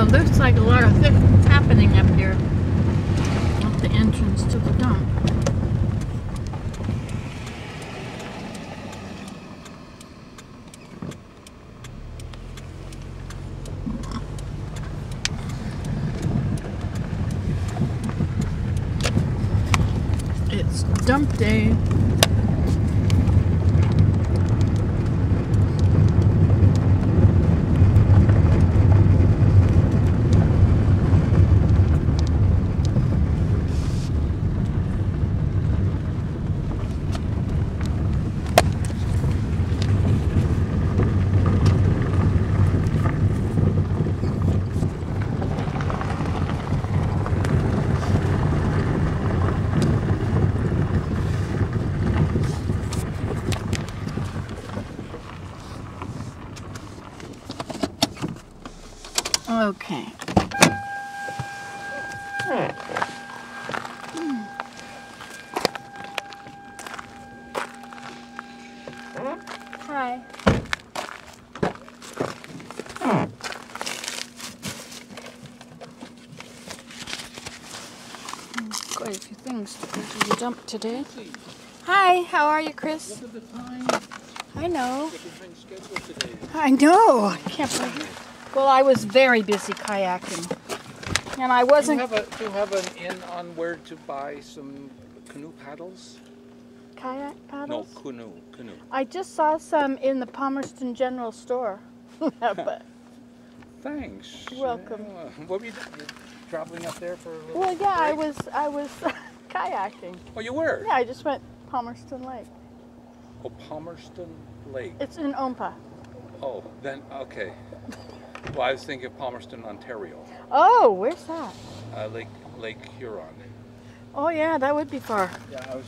Wow, looks like a lot of things happening up here at the entrance to the dump. It's dump day. Okay. Hi. Quite a few things to go to the dump today. Hi, how are you, Chris? Look at the time. I know. Different schedule today. I know. I can't believe it. Well, I was very busy kayaking, and I wasn't. Do you have an in on where to buy some canoe paddles? Kayak paddles? No, canoe. I just saw some in the Palmerston General Store. But, Thanks. You're welcome. What were you doing? You're traveling up there for a little well, yeah, break? I was kayaking. Oh, you were? Yeah, I just went Palmerston Lake. Oh, Palmerston Lake. It's in Ompa. Oh, then, okay. Well, I was thinking of Palmerston, Ontario. Oh, where's that? Lake Huron. Oh, yeah, that would be far. Yeah, I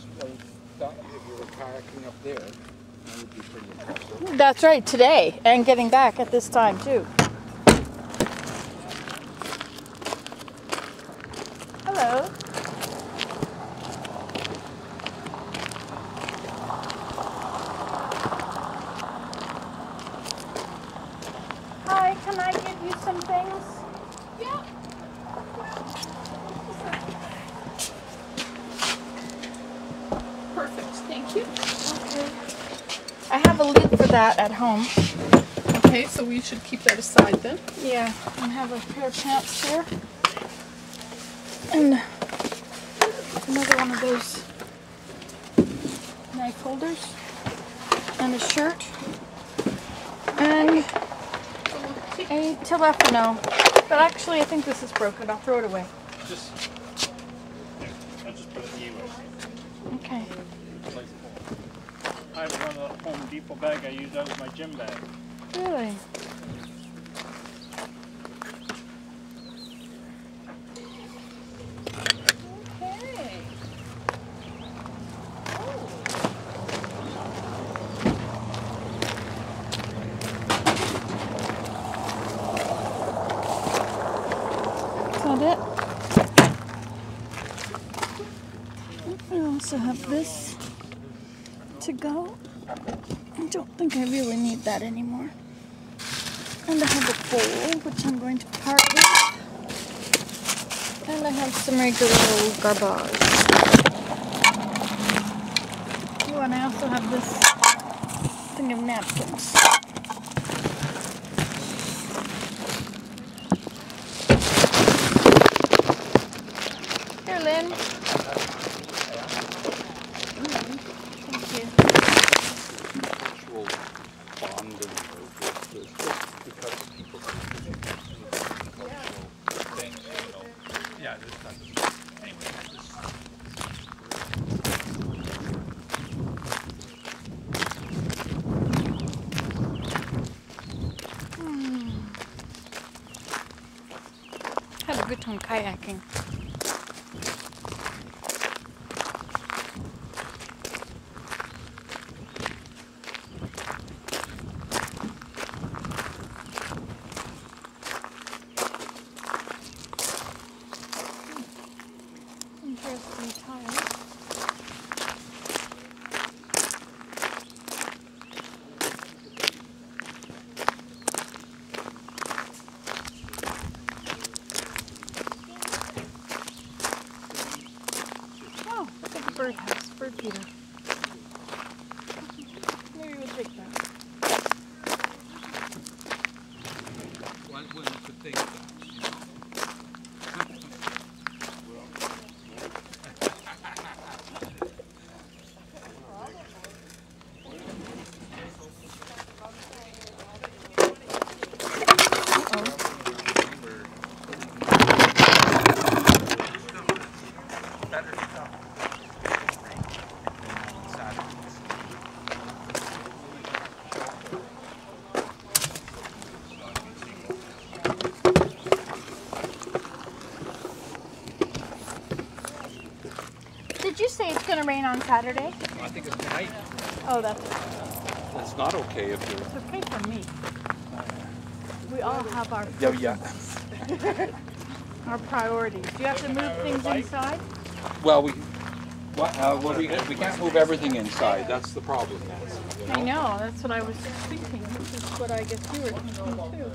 thought if you were kayaking up there, that would be pretty impressive. That's right, today, and getting back at this time, too. Hello. Hi, can I give you some things? Yeah. Perfect, thank you. Okay. I have a lid for that at home. Okay, so we should keep that aside then. Yeah, and have a pair of pants here. And another one of those knife holders. And a shirt. And a telefono. But actually, I think this is broken. I'll throw it away. I just put it in the U.S. Okay. I have one of the Home Depot bag I use. That was my gym bag. Really? Okay. Is that it? I also have this to go. I don't think I really need that anymore. And I have a bowl, which I'm going to part with. And I have some regular old garbage. Oh, and I also have this thing of napkins. Here, Lynn. Thank you. Actual bonding because of people things, Yeah, this kind of anyway. Had a good time kayaking. Interesting tires. Peter. Maybe we'll take that. One could think that, you know. Did you say it's going to rain on Saturday? I think it's tonight. Oh, that's It's not okay if you're... it's okay for me. We all have our our priorities. Do you have to move things inside? Well, we can't move everything inside. That's the problem, Nancy. You I know? know, that's what I was thinking. This is what I guess you were thinking too.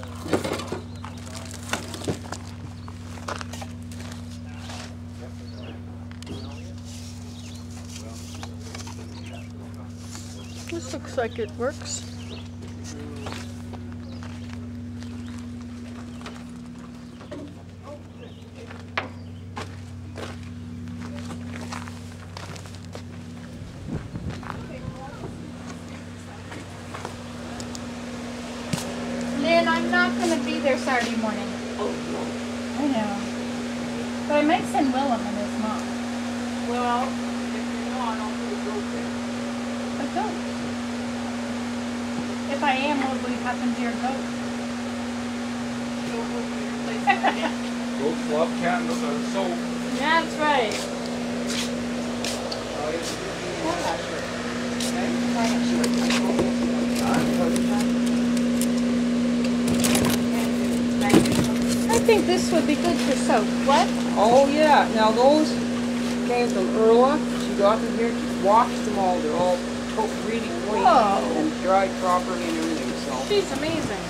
This looks like it works. Lynn, I'm not going to be there Saturday morning. Oh, no. I know. But I might send Willem and his mom. Well, if you're not, I'll do a goat there. A goat. If I am, what will happen to your goat? Don't go to your place again. Goats love candles and soap. That's right. I think this would be good for soap. What? Oh yeah, now those came from Erla. She got them here, she washed them all. They're all really clean Oh. and dried properly and everything. So She's amazing.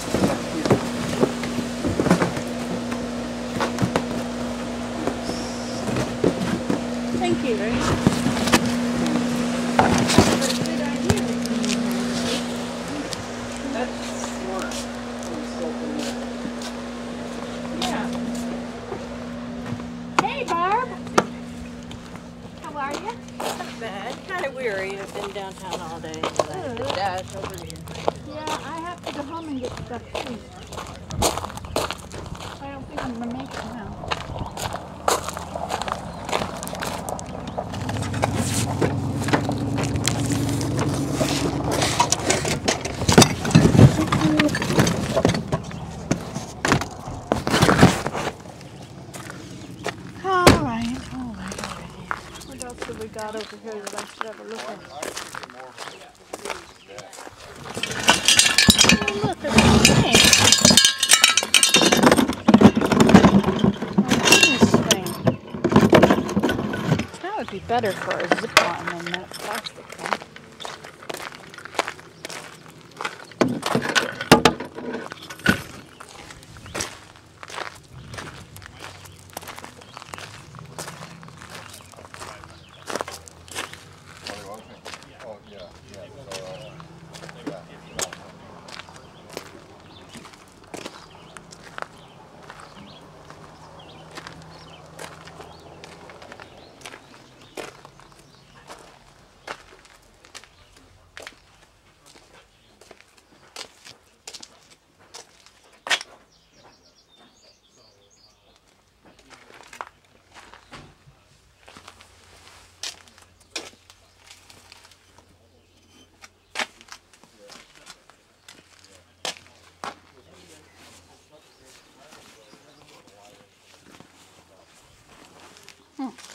Thank you. that's smart. Some soap in there. Yeah. Hey, Barb. How are you? Not bad. Kind of weary. I've been downtown all day. Good. Dash over here. Yeah, I have to go home and get stuff too. I don't think I'm gonna make it now. All right. What else have we got over here that I should have a look at? Oh, look at this thing. That would be better for a zip line than that plastic one.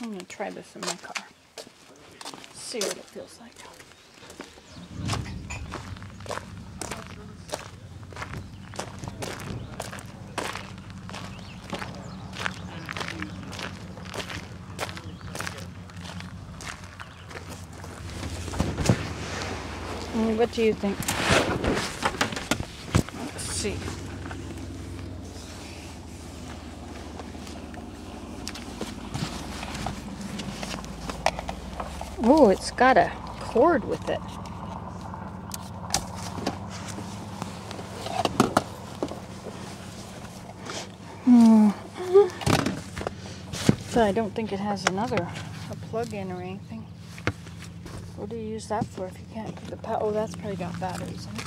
I'm going to try this in my car. See what it feels like. What do you think? Let's see. Oh, it's got a cord with it. So I don't think it has a plug-in or anything. What do you use that for if you can't put the power? Oh, that's probably got batteries in it.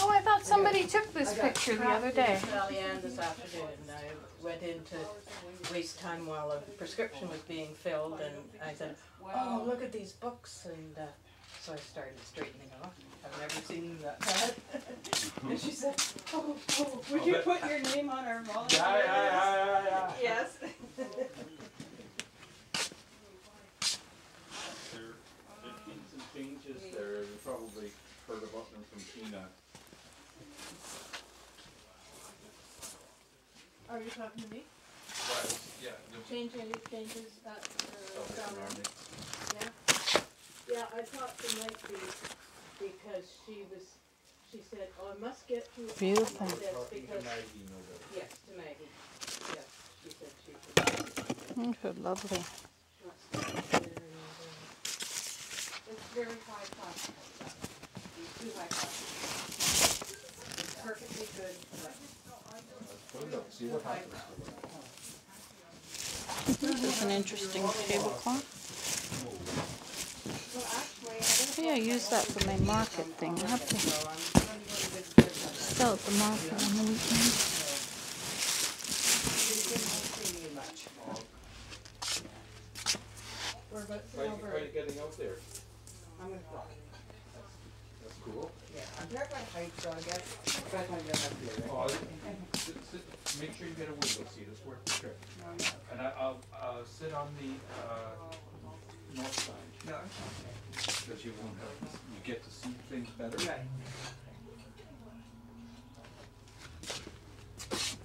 Oh, I thought somebody took this picture the other day. Sally Ann this afternoon. I went in to waste time while a prescription was being filled, and I said, "Oh, look at these books," and so I started straightening off. I've never seen that bad. And she said, "Oh, would you put your name on our volunteer list?" Yeah. Yes. There have been some changes there. You probably heard about them from Tina. Are you talking to me? Yeah. Changes at Army. Yeah, I thought there might be, because she said, "Oh, I must get you Beautiful. this Talking to because," Maggie, no doubt. yes, to Maggie. Yes, she said she So lovely. wants to sit there and, it's very high class. Too high class. It's perfectly good, but Put it up, see what happens. This is an interesting tablecloth. Yeah, I use that for my market thing. I have to sell at the market on the weekend. How are you getting out there? I'm gonna fly. That's cool. Yeah, I'm terrified of heights, so I guess that's why I don't have to do it. Oh, make sure you get a window seat. It's worth the trip. And I'll sit on the north side. No, Because you won't have, you get to see things better. right.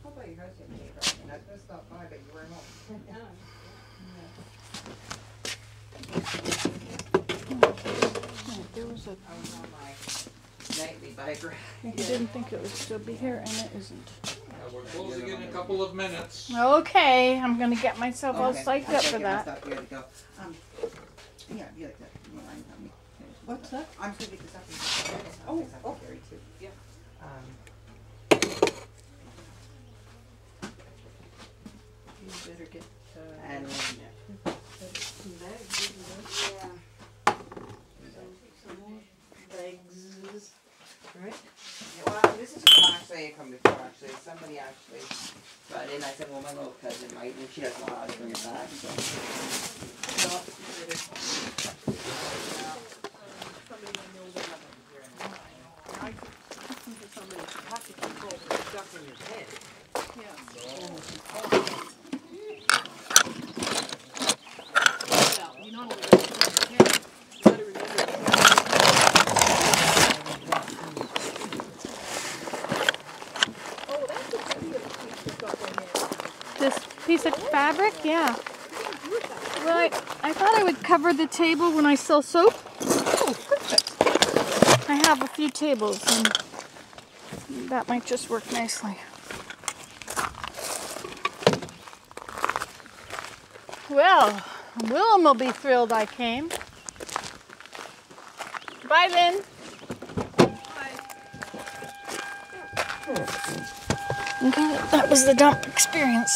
How about your house getting made right? And I was gonna stop by, but you weren't home. Yeah, there was a. I was on my nightly bike ride. I didn't think it would still be here, and it isn't. We're closing in a couple of minutes. Okay, I'm gonna get myself all Okay, psyched I up gotta for get my that. stuff ready to go. Yeah, you like that. You mind help me finish What's that? I'm just gonna get this up. Oh, Gary too. Yeah. You better get, And some bags, yeah. some more bags, right? Well, this is from actually come before actually. Somebody actually brought in. I said, well, my little cousin might, and she doesn't know how to bring it back. So. Somebody I know that haven't here. I listen to somebody, you have to control the stuff in your head. Yeah. Well, you not only gotta control your head, you gotta remember oh, that's a pretty little piece you've got right here. This piece of fabric, yeah. Well, I thought I would cover the table when I sell soap. Oh, perfect. I have a few tables, and that might just work nicely. Well, Willem will be thrilled I came. Bye then. Okay, that was the dump experience.